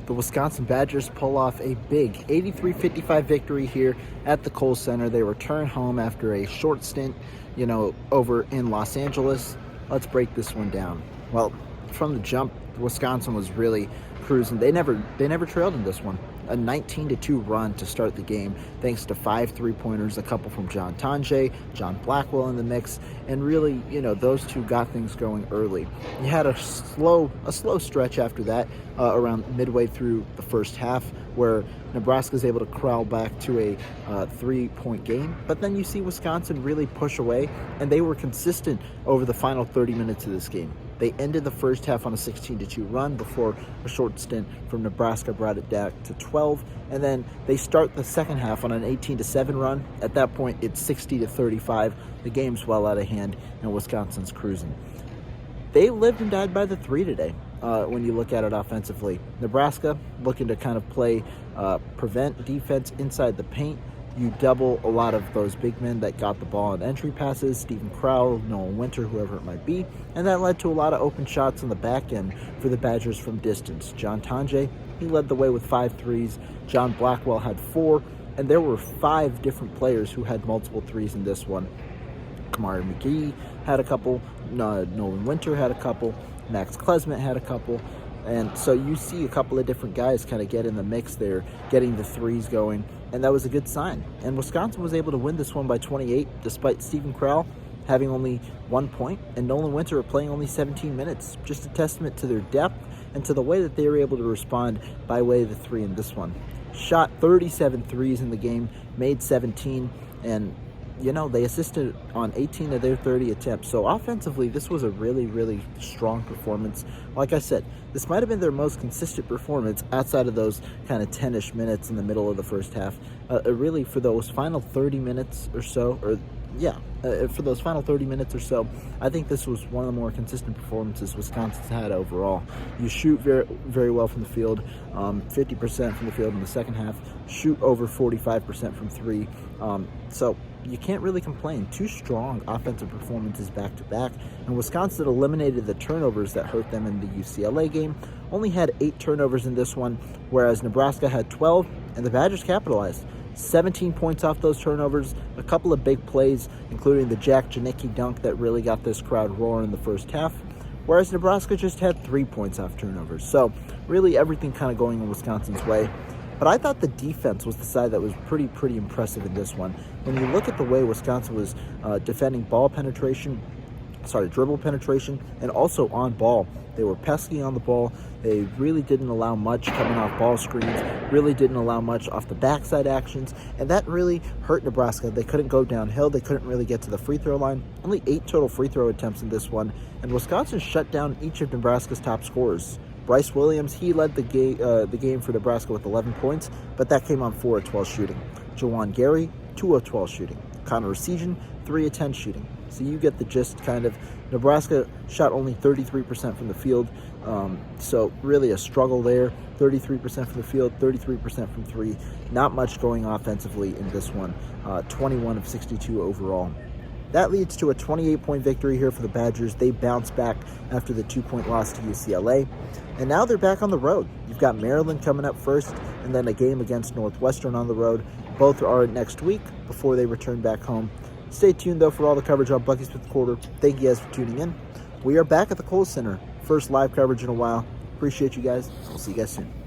the Wisconsin Badgers pull off a big 83-55 victory here at the Kohl Center. They return home after a short stint, over in Los Angeles. Let's break this one down. Well, from the jump, Wisconsin was really cruising. They never trailed in this one. A 19-2 run to start the game, thanks to 5 3-pointers, a couple from John Tonje, John Blackwell in the mix, and really, those two got things going early. You had a slow stretch after that, around midway through the first half, where Nebraska's able to crawl back to a 3-point game. But then you see Wisconsin really push away, and they were consistent over the final 30 minutes of this game. They ended the first half on a 16-2 run before a short stint from Nebraska brought it down to 12. And then they start the second half on an 18-7 run. At that point, it's 60-35. The game's well out of hand, and Wisconsin's cruising. They lived and died by the three today. When you look at it offensively, Nebraska looking to kind of play prevent defense inside the paint. You double a lot of those big men that got the ball in entry passes, Stephen Crowell, Nolan Winter, whoever it might be, and that led to a lot of open shots on the back end for the Badgers from distance. John Tonje, he led the way with 5 threes. John Blackwell had 4, and there were 5 different players who had multiple threes in this one. Kamari McGee had a couple, Nolan Winter had a couple, Max Klesmet had a couple. And so you see a couple of different guys kind of get in the mix there, getting the threes going, and that was a good sign. And Wisconsin was able to win this one by 28, despite Stephen Crowell having only 1 point and Nolan Winter playing only 17 minutes. Just a testament to their depth and to the way that they were able to respond by way of the three in this one. Shot 37 threes in the game, made 17, and they assisted on 18 of their 30 attempts. So offensively, this was a really, really strong performance. Like I said, this might have been their most consistent performance outside of those kind of 10-ish minutes in the middle of the first half. Really, for those final 30 minutes or so, I think this was one of the more consistent performances Wisconsin's had overall. You shoot very, very well from the field, 50% from the field in the second half, shoot over 45% from three. So you can't really complain. 2 strong offensive performances back-to-back, and Wisconsin eliminated the turnovers that hurt them in the UCLA game. Only had 8 turnovers in this one, whereas Nebraska had 12, and the Badgers capitalized. 17 points off those turnovers, a couple of big plays, including the Jack Janicki dunk that really got this crowd roaring in the first half, whereas Nebraska just had 3 points off turnovers. So really everything kind of going in Wisconsin's way. But I thought the defense was the side that was pretty impressive in this one. When you look at the way Wisconsin was defending dribble penetration, and also on ball, they were pesky on the ball. They really didn't allow much coming off ball screens, really didn't allow much off the backside actions, and that really hurt Nebraska. They couldn't go downhill. They couldn't really get to the free throw line. Only 8 total free throw attempts in this one, and Wisconsin shut down each of Nebraska's top scorers. Bryce Williams, he led the game for Nebraska with 11 points, but that came on 4 of 12 shooting. Jawan Gary, 2 of 12 shooting. Connor Recegian, 3 of 10 shooting. So you get the gist, kind of. Nebraska shot only 33% from the field, so really a struggle there. 33% from the field, 33% from 3. Not much going offensively in this one. 21 of 62 overall. That leads to a 28-point victory here for the Badgers. They bounce back after the 2-point loss to UCLA. And now they're back on the road. You've got Maryland coming up first, and then a game against Northwestern on the road. Both are next week before they return back home. Stay tuned, though, for all the coverage on Bucky's Fifth Quarter. Thank you guys for tuning in. We are back at the Kohl Center. First live coverage in a while. Appreciate you guys. We'll see you guys soon.